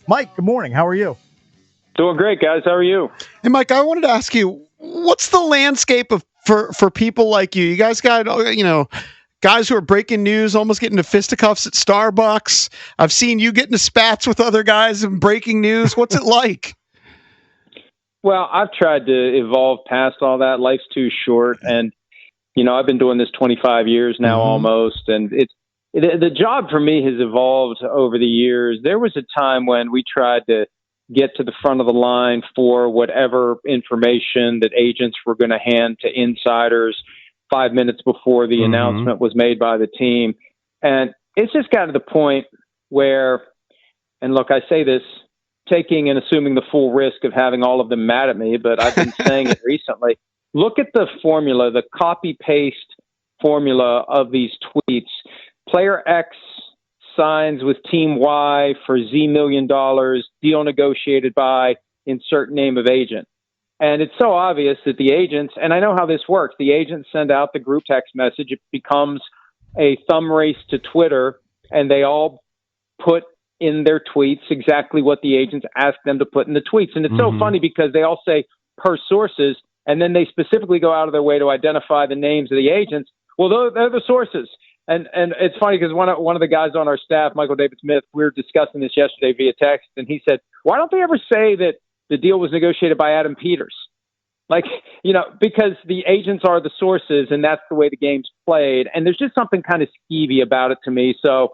Mike, good morning. How are you? Doing great, guys. How are you? Hey, Mike, I wanted to ask you, what's the landscape of for people like you? You guys got, guys who are breaking news, almost getting into fisticuffs at Starbucks. I've seen you get into spats with other guys and breaking news. What's it like? Well, I've tried to evolve past all that. Life's too short. And, I've been doing this 25 years now almost. And the job for me has evolved over the years. There was a time when we tried to get to the front of the line for whatever information that agents were going to hand to insiders 5 minutes before the announcement was made by the team. And it's just gotten to the point where, and look, I say this, taking and assuming the full risk of having all of them mad at me, but I've been saying it recently. Look at the formula, the copy-paste formula of these tweets. Player X signs with Team Y for Z million dollars, deal negotiated by insert name of agent. And it's so obvious that the agents, and I know how this works, the agents send out the group text message. It becomes a thumb race to Twitter, and they all put in their tweets exactly what the agents ask them to put in the tweets. And it's so funny because they all say per sources, and then they specifically go out of their way to identify the names of the agents. Well, they're the sources. And it's funny because one of the guys on our staff, Michael David Smith, we were discussing this yesterday via text, and he said, why don't they ever say that the deal was negotiated by Adam Peters? Because the agents are the sources, and that's the way the game's played. And there's just something kind of skeevy about it to me. So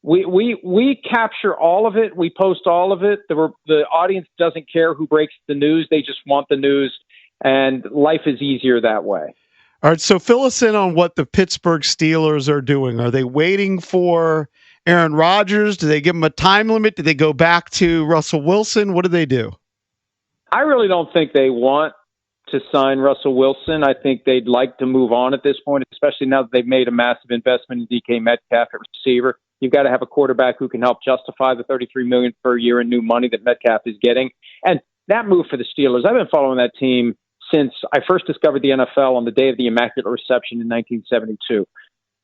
we capture all of it. We post all of it. The audience doesn't care who breaks the news. They just want the news, and life is easier that way. All right, so fill us in on what the Pittsburgh Steelers are doing. Are they waiting for Aaron Rodgers? Do they give him a time limit? Do they go back to Russell Wilson? What do they do? I really don't think they want to sign Russell Wilson. I think they'd like to move on at this point, especially now that they've made a massive investment in DK Metcalf at receiver. You've got to have a quarterback who can help justify the $33 million per year in new money that Metcalf is getting. And that move for the Steelers, I've been following that team since I first discovered the NFL on the day of the Immaculate Reception in 1972.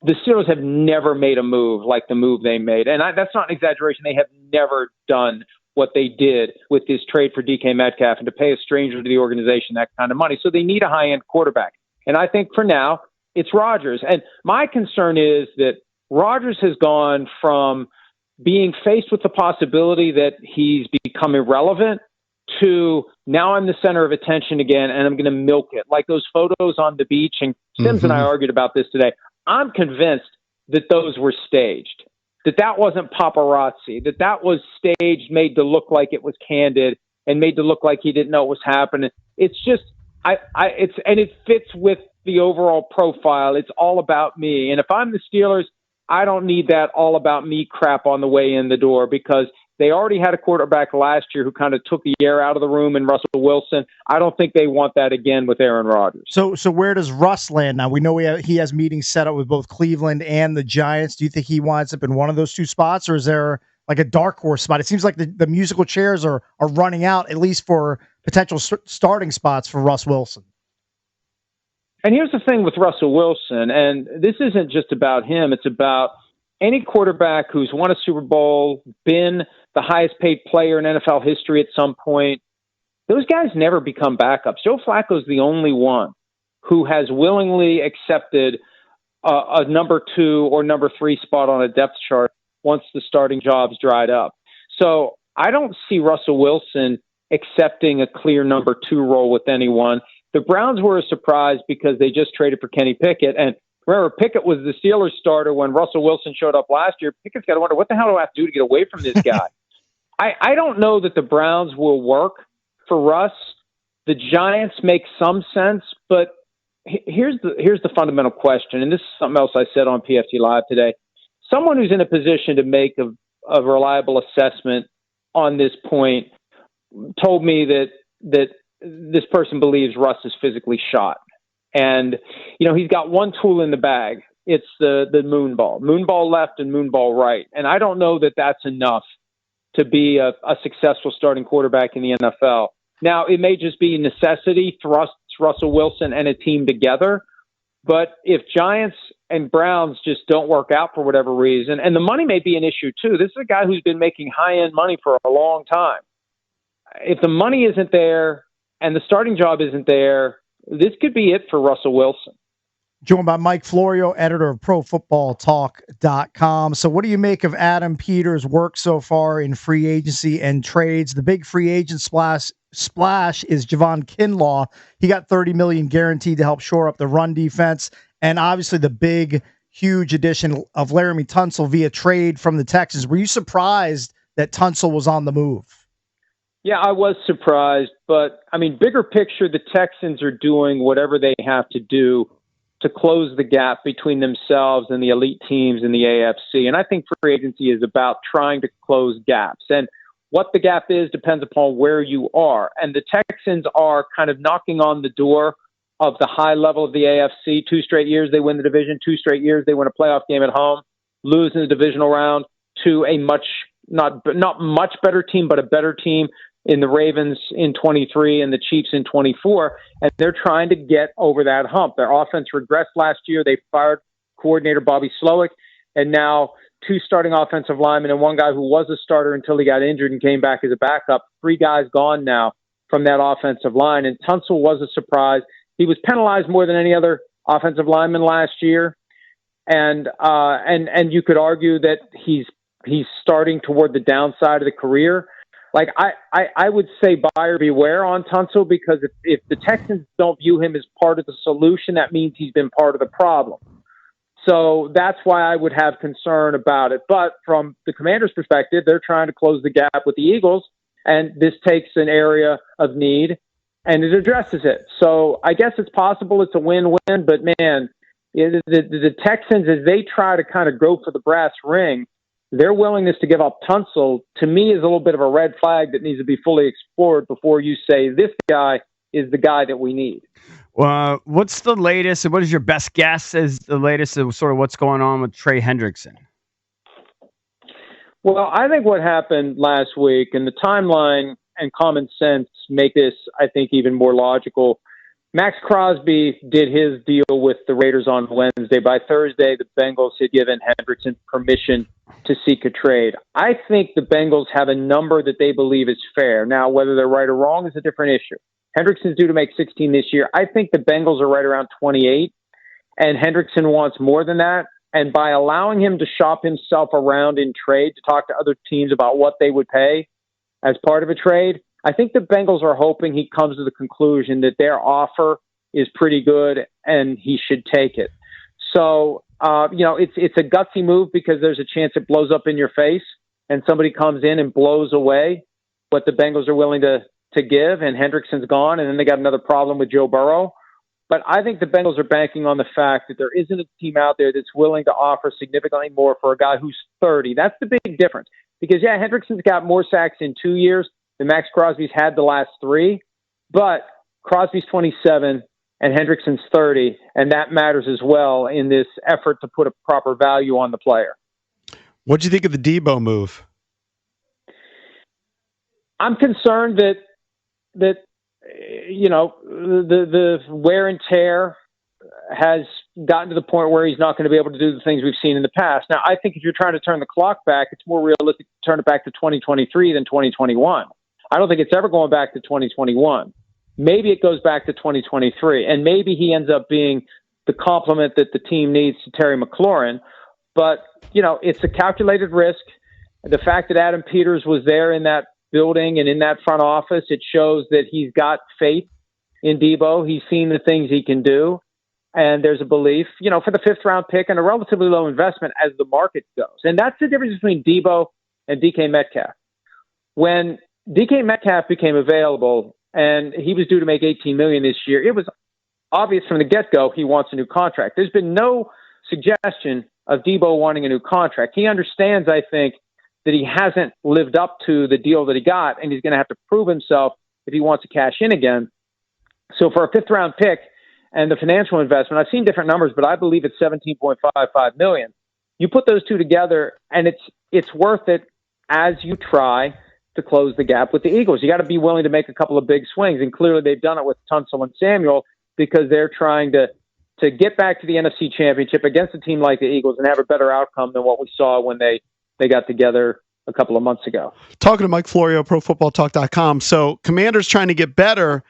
The Steelers have never made a move like the move they made. And that's not an exaggeration. They have never done what they did with this trade for DK Metcalf and to pay a stranger to the organization that kind of money. So they need a high-end quarterback. And I think for now, it's Rodgers. And my concern is that Rodgers has gone from being faced with the possibility that he's become irrelevant to now I'm the center of attention again, and I'm going to milk it. Like those photos on the beach, and Sims and I argued about this today. I'm convinced that those were staged, that wasn't paparazzi, that was staged, made to look like it was candid, and made to look like he didn't know what was happening. It's just, it fits with the overall profile. It's all about me. And if I'm the Steelers, I don't need that all about me crap on the way in the door, because they already had a quarterback last year who kind of took the air out of the room in Russell Wilson. I don't think they want that again with Aaron Rodgers. So where does Russ land now? We know he has meetings set up with both Cleveland and the Giants. Do you think he winds up in one of those two spots, or is there like a dark horse spot? It seems like the musical chairs are running out, at least for potential starting spots for Russ Wilson. And here's the thing with Russell Wilson, and this isn't just about him. It's about any quarterback who's won a Super Bowl, been the highest paid player in NFL history at some point. Those guys never become backups. Joe Flacco's the only one who has willingly accepted a number 2 or number 3 spot on a depth chart once the starting job's dried up. So I don't see Russell Wilson accepting a clear number 2 role with anyone. The Browns were a surprise because they just traded for Kenny Pickett. And remember, Pickett was the Steelers starter when Russell Wilson showed up last year. Pickett's got to wonder, what the hell do I have to do to get away from this guy? I don't know that the Browns will work for Russ. The Giants make some sense, but here's the fundamental question, and this is something else I said on PFT Live today. Someone who's in a position to make a reliable assessment on this point told me that this person believes Russ is physically shot. And, he's got one tool in the bag. It's the moon ball left and moon ball right. And I don't know that that's enough to be a successful starting quarterback in the NFL. Now, it may just be necessity thrusts Russell Wilson and a team together, But if Giants and Browns just don't work out for whatever reason, and the money may be an issue too. This is a guy who's been making high-end money for a long time. If the money isn't there and the starting job isn't there, this could be it for Russell Wilson. Joined by Mike Florio, editor of ProFootballTalk.com. So what do you make of Adam Peters' work so far in free agency and trades? The big free agent splash is Javon Kinlaw. He got $30 million guaranteed to help shore up the run defense. And obviously the big, huge addition of Laramie Tunsil via trade from the Texans. Were you surprised that Tunsil was on the move? Yeah, I was surprised. But, I mean, bigger picture, the Texans are doing whatever they have to do to close the gap between themselves and the elite teams in the AFC. And I think free agency is about trying to close gaps. And what the gap is depends upon where you are. And the Texans are kind of knocking on the door of the high level of the AFC. 2 straight years they win the division. 2 straight years they win a playoff game at home, lose in the divisional round to a not much better team, but a better team in the Ravens in 23 and the Chiefs in 24, and they're trying to get over that hump. Their offense regressed last year. They fired coordinator Bobby Slowick, and now 2 starting offensive linemen and 1 guy who was a starter until he got injured and came back as a backup. 3 guys gone now from that offensive line, and Tunsil was a surprise. He was penalized more than any other offensive lineman last year, and you could argue that he's starting toward the downside of the career. Like, I would say buyer beware on Tunsil, because if the Texans don't view him as part of the solution, that means he's been part of the problem. So that's why I would have concern about it. But from the Commanders' perspective, they're trying to close the gap with the Eagles, and this takes an area of need, and it addresses it. So I guess it's possible it's a win-win, but, man, the Texans, as they try to kind of go for the brass ring, their willingness to give up Tunsil, to me, is a little bit of a red flag that needs to be fully explored before you say this guy is the guy that we need. What's the latest, and what is your best guess as the latest of sort of what's going on with Trey Hendrickson? Well, I think what happened last week, and the timeline and common sense make this, I think, even more logical. Max Crosby did his deal with the Raiders on Wednesday. By Thursday, the Bengals had given Hendrickson permission to seek a trade. I think the Bengals have a number that they believe is fair. Now, whether they're right or wrong is a different issue. Hendrickson's due to make 16 this year. I think the Bengals are right around 28, and Hendrickson wants more than that. And by allowing him to shop himself around in trade, to talk to other teams about what they would pay as part of a trade, I think the Bengals are hoping he comes to the conclusion that their offer is pretty good and he should take it. So, it's a gutsy move, because there's a chance it blows up in your face and somebody comes in and blows away what the Bengals are willing to give, and Hendrickson's gone, and then they got another problem with Joe Burrow. But I think the Bengals are banking on the fact that there isn't a team out there that's willing to offer significantly more for a guy who's 30. That's the big difference. Because, yeah, Hendrickson's got more sacks in 2 years than Max Crosby's had the last 3, but Crosby's 27 and Hendrickson's 30, and that matters as well in this effort to put a proper value on the player. What'd you think of the Debo move? I'm concerned that the wear and tear has gotten to the point where he's not going to be able to do the things we've seen in the past. Now, I think if you're trying to turn the clock back, it's more realistic to turn it back to 2023 than 2021. I don't think it's ever going back to 2021. Maybe it goes back to 2023, and maybe he ends up being the complement that the team needs to Terry McLaurin. But, it's a calculated risk. The fact that Adam Peters was there in that building and in that front office, it shows that he's got faith in Debo. He's seen the things he can do, and there's a belief, for the 5th round pick and a relatively low investment as the market goes. And that's the difference between Debo and DK Metcalf. When DK Metcalf became available and he was due to make $18 million this year, it was obvious from the get-go he wants a new contract. There's been no suggestion of Debo wanting a new contract. He understands, I think, that he hasn't lived up to the deal that he got, and he's going to have to prove himself if he wants to cash in again. So for a 5th round pick and the financial investment, I've seen different numbers, but I believe it's $17.55 million. You put those two together, and it's worth it as you try to close the gap with the Eagles. You got to be willing to make a couple of big swings, and clearly they've done it with Tunsil and Samuel, because they're trying to to get back to the NFC Championship against a team like the Eagles and have a better outcome than what we saw when they got together a couple of months ago. Talking to Mike Florio, ProFootballTalk.com. So Commanders trying to get better,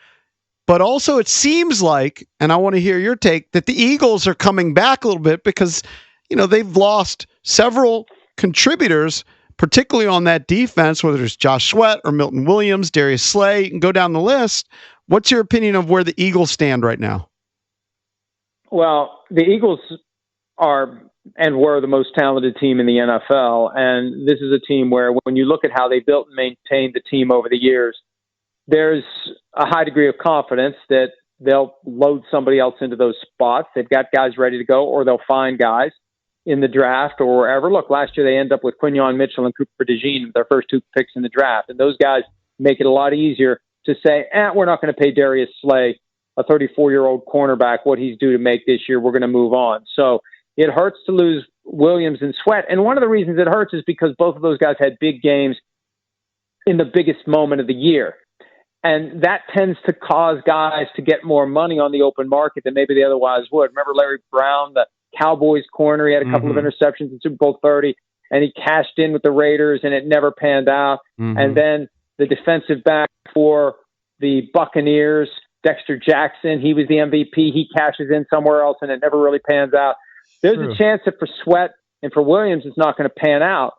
but also it seems like, and I want to hear your take, that the Eagles are coming back a little bit because, they've lost several contributors, particularly on that defense, whether it's Josh Sweat or Milton Williams, Darius Slay, you can go down the list. What's your opinion of where the Eagles stand right now? Well, the Eagles are and were the most talented team in the NFL. And this is a team where when you look at how they built and maintained the team over the years, there's a high degree of confidence that they'll load somebody else into those spots. They've got guys ready to go, or they'll find guys in the draft or wherever. Look, last year they end up with Quinyon Mitchell and Cooper DeJean, their first 2 picks in the draft. And those guys make it a lot easier to say, we're not going to pay Darius Slay, a 34-year-old cornerback, what he's due to make this year. We're going to move on. So it hurts to lose Williams and Sweat. And one of the reasons it hurts is because both of those guys had big games in the biggest moment of the year. And that tends to cause guys to get more money on the open market than maybe they otherwise would. Remember Larry Brown, the Cowboys corner? He had a couple of interceptions in Super Bowl 30, and he cashed in with the Raiders, and it never panned out. And then the defensive back for the Buccaneers, Dexter Jackson, he was the MVP. He cashes in somewhere else, and it never really pans out. There's a chance that for Sweat and for Williams, it's not going to pan out.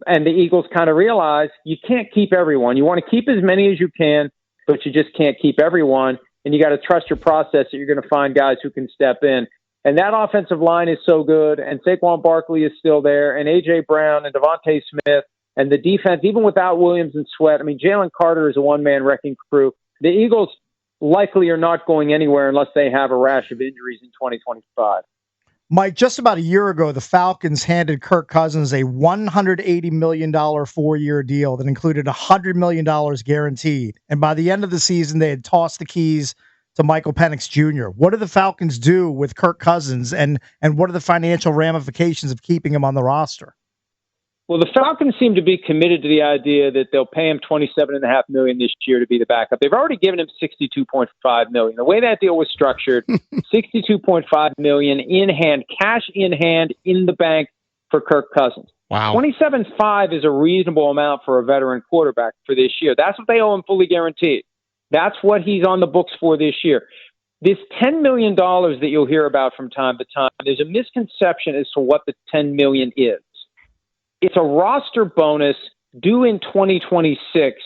And the Eagles kind of realize you can't keep everyone. You want to keep as many as you can, but you just can't keep everyone. And you got to trust your process that you're going to find guys who can step in. And that offensive line is so good. And Saquon Barkley is still there. And A.J. Brown and Devontae Smith. And the defense, even without Williams and Sweat, I mean, Jalen Carter is a one-man wrecking crew. The Eagles likely are not going anywhere unless they have a rash of injuries in 2025. Mike, just about a year ago, the Falcons handed Kirk Cousins a $180 million 4-year deal that included $100 million guaranteed. And by the end of the season, they had tossed the keys to Michael Penix Jr. What do the Falcons do with Kirk Cousins, and what are the financial ramifications of keeping him on the roster? Well, the Falcons seem to be committed to the idea that they'll pay him $27.5 million this year to be the backup. They've already given him $62.5 million. The way that deal was structured, $62.5 million in hand, cash in hand, in the bank for Kirk Cousins. Wow. $27.5 is a reasonable amount for a veteran quarterback for this year. That's what they owe him fully guaranteed. That's what he's on the books for this year. This $10 million that you'll hear about from time to time, there's a misconception as to what the $10 million is. It's a roster bonus due in 2026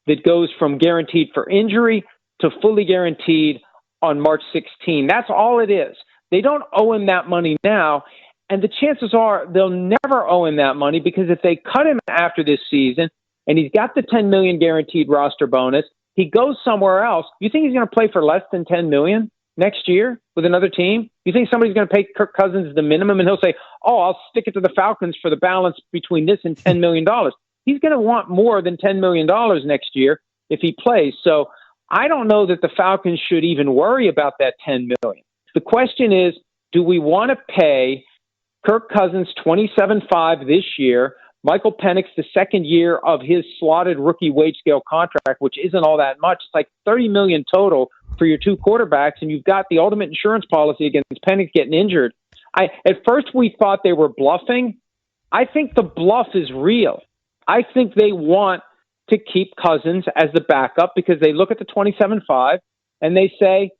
that goes from guaranteed for injury to fully guaranteed on March 16. That's all it is. They don't owe him that money now, and the chances are they'll never owe him that money, because if they cut him after this season and he's got the $10 million guaranteed roster bonus, he goes somewhere else. You think he's going to play for less than $10 million next year with another team? You think somebody's going to pay Kirk Cousins the minimum and he'll say, I'll stick it to the Falcons for the balance between this and $10 million. He's going to want more than $10 million next year if he plays. So I don't know that the Falcons should even worry about that $10 million. The question is, do we want to pay Kirk Cousins $27.5 this year, Michael Penix the second year of his slotted rookie wage scale contract, which isn't all that much? It's like $30 million total for your two quarterbacks, and you've got the ultimate insurance policy against Penix getting injured. At first we thought they were bluffing. I think the bluff is real. I think they want to keep Cousins as the backup because they look at the 27.5 and they say,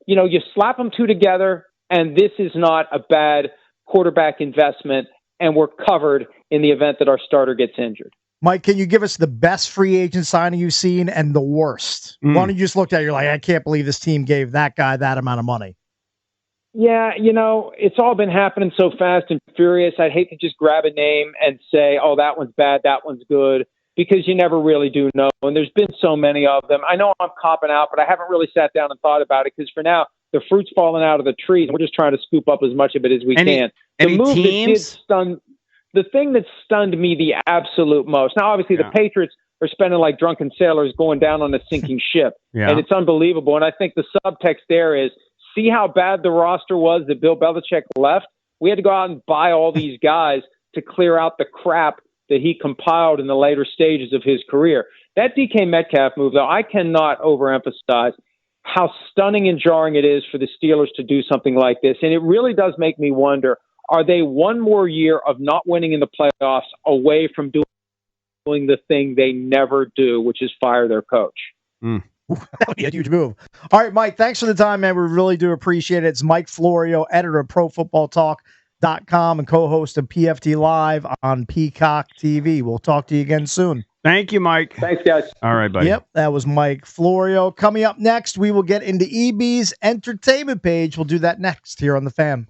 you slap them two together and this is not a bad quarterback investment, and we're covered in the event that our starter gets injured. Mike, can you give us the best free agent signing you've seen and the worst? One you just looked at, you're like, I can't believe this team gave that guy that amount of money. Yeah, it's all been happening so fast and furious. I'd hate to just grab a name and say, that one's bad, that one's good, because you never really do know. And there's been so many of them. I know I'm copping out, but I haven't really sat down and thought about it, because for now, the fruit's falling out of the trees. We're just trying to scoop up as much of it as we can. Any move teams? The thing that stunned me the absolute most. Now, obviously, the Patriots are spending like drunken sailors going down on a sinking ship, and it's unbelievable. And I think the subtext there is, see how bad the roster was that Bill Belichick left? We had to go out and buy all these guys to clear out the crap that he compiled in the later stages of his career. That DK Metcalf move, though, I cannot overemphasize. how stunning and jarring it is for the Steelers to do something like this. And it really does make me wonder, are they one more year of not winning in the playoffs away from doing the thing they never do, which is fire their coach? That would be a huge move. All right, Mike, thanks for the time, man. We really do appreciate it. It's Mike Florio, editor of ProFootballTalk.com and co-host of PFT Live on Peacock TV. We'll talk to you again soon. Thank you, Mike. Thanks, guys. All right, buddy. Yep, that was Mike Florio. Coming up next, we will get into EB's entertainment page. We'll do that next here on The Fan.